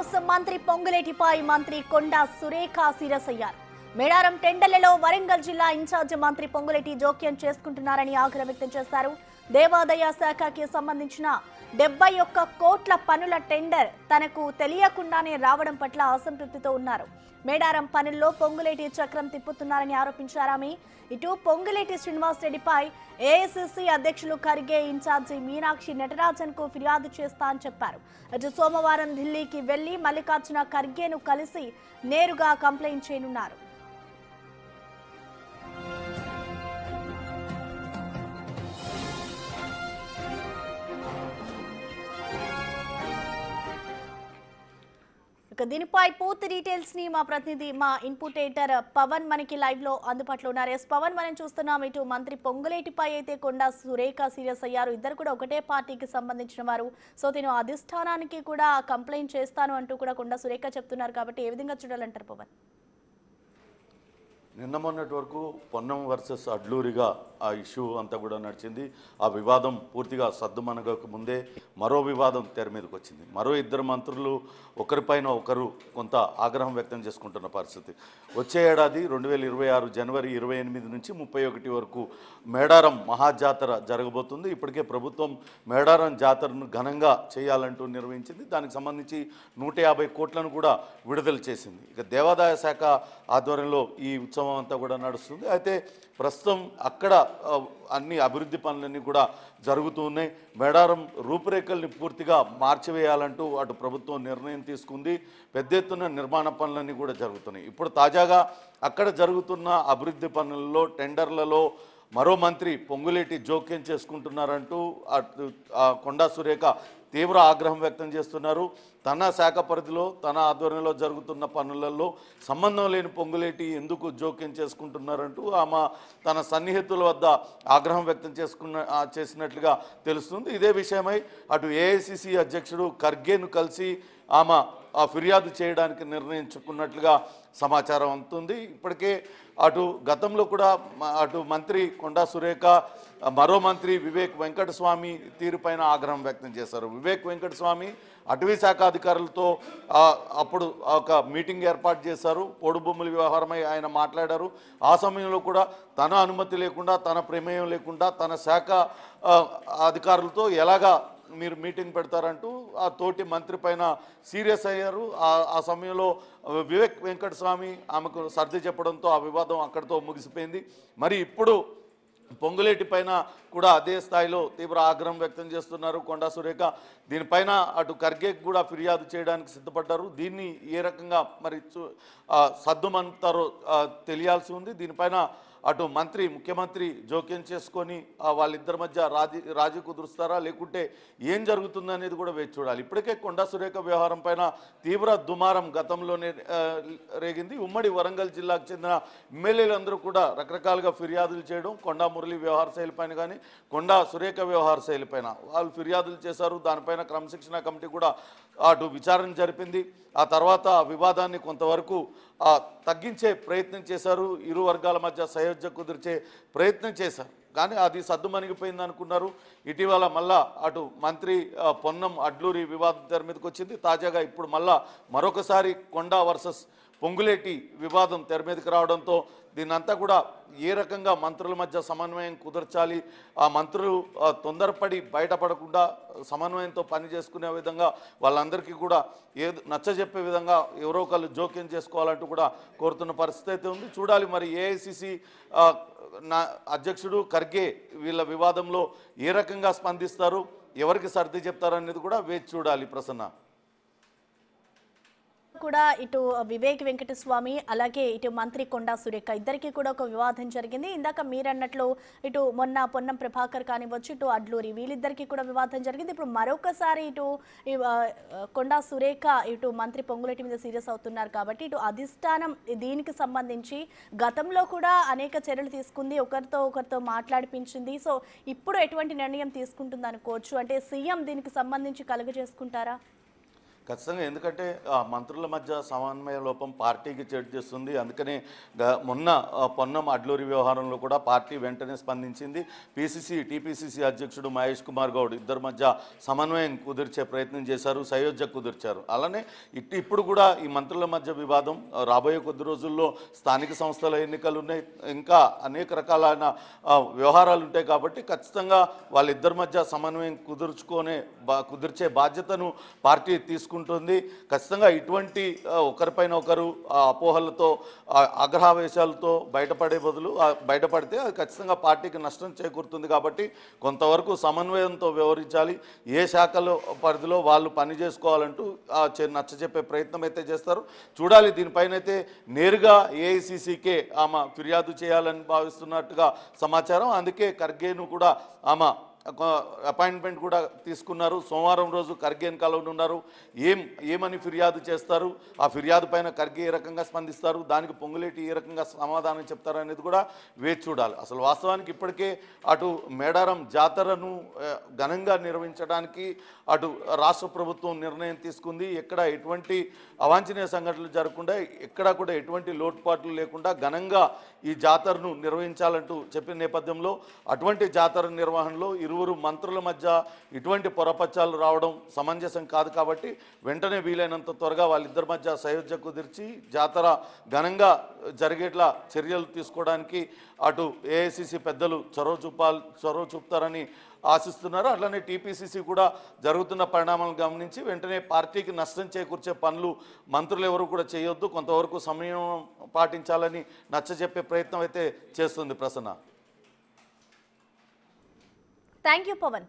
News మంత్రి పొంగులేటిపై మంత్రి Konda Surekha serious అయ్యారు. మేడారం టెండర్లలో వరంగల్ జిల్లా ఇన్ఛార్జ్ మంత్రి పొంగులేటి జోక్యం చేసుకుంటున్నారని ఆగ్రహం వ్యక్తం చేశారు. దేవాదాయ శాఖకి సంబంధించిన 71 కోట్ల పనుల టెండర్ తనకు తెలియకుండానే రావడం పట్ల అసంతృప్తితో ఉన్నారు. మేడారం పనుల్లో పొంగులేటి చక్రం తిప్పుతున్నారని ఆరోపించారామె. ఇటు పొంగులేటి శ్రీనివాస్ రెడ్డిపై ఏఐసిసి అధ్యక్షులు ఖర్గే ఇన్ఛార్జి మీనాక్షి నటరాజన్ కు ఫిర్యాదు చేస్తా అని చెప్పారు. అటు సోమవారం ఢిల్లీకి వెళ్లి మల్లికార్జున ఖర్గేను కలిసి నేరుగా కంప్లైంట్ చేయనున్నారు. దీనిపై పూర్తి డీటెయిల్స్ ని మా ప్రతినిధి మా ఇన్పుట్ ఎడిటర్ పవన్ మనకి లైవ్ లో అందుబాటులో ఉన్నారు. ఎస్ పవన్, మనం చూస్తున్నాం ఇటు మంత్రి పొంగులేటిపై అయితే కొండా సురేఖ సీరియస్ అయ్యారు. ఇద్దరు కూడా ఒకటే పార్టీకి సంబంధించిన వారు. సో నేను అధిష్టానానికి కూడా కంప్లైంట్ చేస్తాను అంటూ కూడా కొండా సురేఖ చెప్తున్నారు. కాబట్టి ఏ విధంగా చూడాలంటారు పవన్? నిన్న మొన్నటి వరకు పొన్నం వర్సెస్ అడ్లూరిగా ఆ ఇష్యూ అంతా కూడా నడిచింది. ఆ వివాదం పూర్తిగా సద్దుమణగక ముందే మరో వివాదం తెర మీదకి వచ్చింది. మరో ఇద్దరు మంత్రులు ఒకరిపైన ఒకరు కొంత ఆగ్రహం వ్యక్తం చేసుకుంటున్న పరిస్థితి. వచ్చే ఏడాది 2026 జనవరి 28 నుంచి 31 వరకు మేడారం మహాజాతర జరగబోతుంది. ఇప్పటికే ప్రభుత్వం మేడారం జాతరను ఘనంగా చేయాలంటూ నిర్వహించింది. దానికి సంబంధించి 150 కోట్లను కూడా విడుదల చేసింది. ఇక దేవాదాయ శాఖ ఆధ్వర్యంలో ఈ ఉత్సవం అంతా కూడా నడుస్తుంది. అయితే ప్రస్తుతం అక్కడ అన్ని అభివృద్ధి పనులన్నీ కూడా జరుగుతూ ఉన్నాయి. మేడారం రూపురేఖల్ని పూర్తిగా మార్చివేయాలంటూ అటు ప్రభుత్వం నిర్ణయం తీసుకుంది. పెద్ద ఎత్తున నిర్మాణ పనులన్నీ కూడా జరుగుతున్నాయి. ఇప్పుడు తాజాగా అక్కడ జరుగుతున్న అభివృద్ధి పనులలో టెండర్లలో మరో మంత్రి పొంగులేటి జోక్యం చేసుకుంటున్నారంటూ కొండా సురేఖ తీవ్ర ఆగ్రహం వ్యక్తం చేస్తున్నారు. తన శాఖ పరిధిలో తన ఆధ్వర్యంలో జరుగుతున్న పనులలో సంబంధం లేని పొంగులేటి ఎందుకు జోక్యం చేసుకుంటున్నారంటూ ఆమె తన సన్నిహితుల వద్ద ఆగ్రహం వ్యక్తం చేసినట్లుగా తెలుస్తుంది. ఇదే విషయమై అటు ఏఐసిసి అధ్యక్షుడు ఖర్గేను కలిసి ఆమె ఫిర్యాదు చేయడానికి నిర్ణయించుకున్నట్లుగా సమాచారం అందుతుంది. ఇప్పటికే అటు గతంలో కూడా అటు మంత్రి కొండా సురేఖ మరో మంత్రి వివేక్ వెంకటస్వామి తీరుపైన ఆగ్రహం వ్యక్తం చేశారు. వివేక్ వెంకటస్వామి అటవీ శాఖ అధికారులతో అప్పుడు ఒక మీటింగ్ ఏర్పాటు చేశారు. పోడు భూముల వ్యవహారమై ఆయన మాట్లాడారు. ఆ సమయంలో కూడా తన అనుమతి లేకుండా తన ప్రమేయం లేకుండా తన శాఖ అధికారులతో ఎలాగా మీరు మీటింగ్ పెడతారంటూ ఆ తోటి మంత్రి పైన సీరియస్ అయ్యారు. ఆ సమయంలో వివేక్ వెంకటస్వామి ఆమెకు సర్ది చెప్పడంతో ఆ వివాదం అక్కడితో ముగిసిపోయింది. మరి ఇప్పుడు పొంగులేటి పైన కూడా అదే స్థాయిలో తీవ్ర ఆగ్రహం వ్యక్తం చేస్తున్నారు కొండా సురేఖ. దీనిపైన అటు ఖర్గేకి కూడా ఫిర్యాదు చేయడానికి సిద్ధపడ్డారు. దీన్ని ఏ రకంగా మరి సద్దుమంటారో తెలియాల్సి ఉంది. దీనిపైన అటు ముఖ్యమంత్రి జోక్యం చేసుకొని వాళ్ళిద్దరి మధ్య రాజీ కుదురుస్తారా లేకుంటే ఏం జరుగుతుందనేది కూడా వేచి చూడాలి. ఇప్పటికే కొండా సురేఖ వ్యవహారం పైన తీవ్ర దుమారం గతంలోనే రేగింది. ఉమ్మడి వరంగల్ జిల్లాకు చెందిన ఎమ్మెల్యేలందరూ కూడా రకరకాలుగా ఫిర్యాదులు చేయడం, కొండా మురళి వ్యవహార శైలిపైన కానీ కొండా సురేఖ వ్యవహార శైలిపైన వాళ్ళు ఫిర్యాదులు చేశారు. దానిపైన క్రమశిక్షణ కమిటీ కూడా అటు విచారణ జరిపింది. ఆ తర్వాత వివాదాన్ని కొంతవరకు తగ్గించే ప్రయత్నం చేశారు. ఇరు వర్గాల మధ్య సయోధ్య కుదిర్చే ప్రయత్నం చేశారు. కానీ అది సద్దుమణిగిపోయింది అనుకున్నారు. ఇటీవల మళ్ళా అటు మంత్రి పొన్నం అడ్లూరి వివాదం తెర మీదకి వచ్చింది. తాజాగా ఇప్పుడు మళ్ళా మరొకసారి కొండా వర్సెస్ పొంగులేటి వివాదం తెర మీదకి రావడంతో దీన్నంతా కూడా ఏ రకంగా మంత్రుల మధ్య సమన్వయం కుదర్చాలి, ఆ మంత్రులు తొందరపడి బయటపడకుండా సమన్వయంతో పని చేసుకునే విధంగా వాళ్ళందరికీ కూడా నచ్చజెప్పే విధంగా ఎవరో ఒకళ్ళు జోక్యం చేసుకోవాలంటూ కూడా కోరుతున్న పరిస్థితి అయితే ఉంది. చూడాలి మరి ఏఐసిసి అధ్యక్షుడు ఖర్గే వీళ్ళ వివాదంలో ఏ రకంగా స్పందిస్తారు, ఎవరికి సర్ది చెప్తారనేది కూడా వేచి చూడాలి. ప్రసన్న కూడా ఇటు వివేక్ వెంకటస్వామి అలాగే ఇటు మంత్రి కొండా సురేఖ ఇద్దరికి కూడా ఒక వివాదం జరిగింది. ఇందాక మీరన్నట్లు ఇటు మొన్న పొన్నం ప్రభాకర్ కానివచ్చు, ఇటు అడ్లూరి వీళ్ళిద్దరికి కూడా వివాదం జరిగింది. ఇప్పుడు మరొకసారి ఇటు కొండా సురేఖ ఇటు మంత్రి పొంగులేటి మీద సీరియస్ అవుతున్నారు. కాబట్టి ఇటు అధిష్టానం దీనికి సంబంధించి గతంలో కూడా అనేక చర్యలు తీసుకుంది, ఒకరితో మాట్లాడిపించింది. సో ఇప్పుడు ఎటువంటి నిర్ణయం తీసుకుంటుంది అనుకోవచ్చు? అంటే సీఎం దీనికి సంబంధించి కలుగజేసుకుంటారా? ఖచ్చితంగా, ఎందుకంటే మంత్రుల మధ్య సమన్వయ లోపం పార్టీకి చెడు చేస్తుంది. అందుకనే మొన్న పొన్నం అడ్లూరి వ్యవహారంలో కూడా పార్టీ వెంటనే స్పందించింది. టీపీసీసీ అధ్యక్షుడు మహేష్ కుమార్ గౌడ్ ఇద్దరి మధ్య సమన్వయం కుదిర్చే ప్రయత్నం చేశారు, సయోధ్య కుదిర్చారు. అలానే ఇప్పుడు కూడా ఈ మంత్రుల మధ్య వివాదం రాబోయే కొద్ది రోజుల్లో స్థానిక సంస్థల ఎన్నికలు ఉన్నాయి, ఇంకా అనేక రకాలైన వ్యవహారాలు ఉంటాయి. కాబట్టి ఖచ్చితంగా వాళ్ళిద్దరి మధ్య సమన్వయం కుదిర్చే బాధ్యతను పార్టీ తీసుకుంటుంది. ఖచ్చితంగా ఇటువంటి ఒకరిపైన ఒకరు అపోహలతో ఆగ్రహావేశాలతో బయటపడితే అది ఖచ్చితంగా పార్టీకి నష్టం చేకూరుతుంది. కాబట్టి కొంతవరకు సమన్వయంతో వ్యవహరించాలి. ఏ శాఖలో పరిధిలో వాళ్ళు పని చేసుకోవాలంటూ నచ్చజెప్పే ప్రయత్నం అయితే చేస్తారు. చూడాలి. దీనిపైన అయితే నేరుగా ఏఐసీసీకే ఆమె ఫిర్యాదు చేయాలని భావిస్తున్నట్టుగా సమాచారం. అందుకే ఖర్గేను కూడా ఆమె అపాయింట్మెంట్ కూడా తీసుకున్నారు. సోమవారం రోజు ఖర్గేని కలవనున్నారు. ఏమని ఫిర్యాదు చేస్తారు, ఆ ఫిర్యాదు పైన ఖర్గే ఏ రకంగా స్పందిస్తారు, దానికి పొంగులేటి ఏ రకంగా సమాధానం చెప్తారు అనేది కూడా వేచి చూడాలి. అసలు వాస్తవానికి ఇప్పటికే అటు మేడారం జాతరను ఘనంగా నిర్వహించడానికి అటు రాష్ట్ర ప్రభుత్వం నిర్ణయం తీసుకుంది. ఎక్కడ ఎటువంటి అవాంఛనీయ సంఘటనలు జరగకుండా, ఎక్కడ కూడా ఎటువంటి లోటుపాట్లు లేకుండా ఘనంగా ఈ జాతరను నిర్వహించాలంటూ చెప్పిన నేపథ్యంలో అటువంటి జాతర నిర్వహణలో ఇరువురు మంత్రుల మధ్య ఇటువంటి పొరపచ్చాలు రావడం సమంజసం కాదు. కాబట్టి వెంటనే వీలైనంత త్వరగా వాళ్ళిద్దరి మధ్య సయోధ్య కుదిర్చి జాతర ఘనంగా జరిగేట్లా చర్యలు తీసుకోవడానికి అటు ఏఐసీసీ పెద్దలు చొరవ చూపుతారని ఆశిస్తున్నారు. అట్లనే టీపీసీసీ కూడా జరుగుతున్న పరిణామాలను గమనించి వెంటనే పార్టీకి నష్టం చేకూర్చే పనులు మంత్రులు ఎవరు కూడా చేయొద్దు, కొంతవరకు సమయం పాటించాలని నచ్చజెప్పే ప్రయత్నం అయితే చేస్తుంది. ప్రసన్న. Thank you Pawan.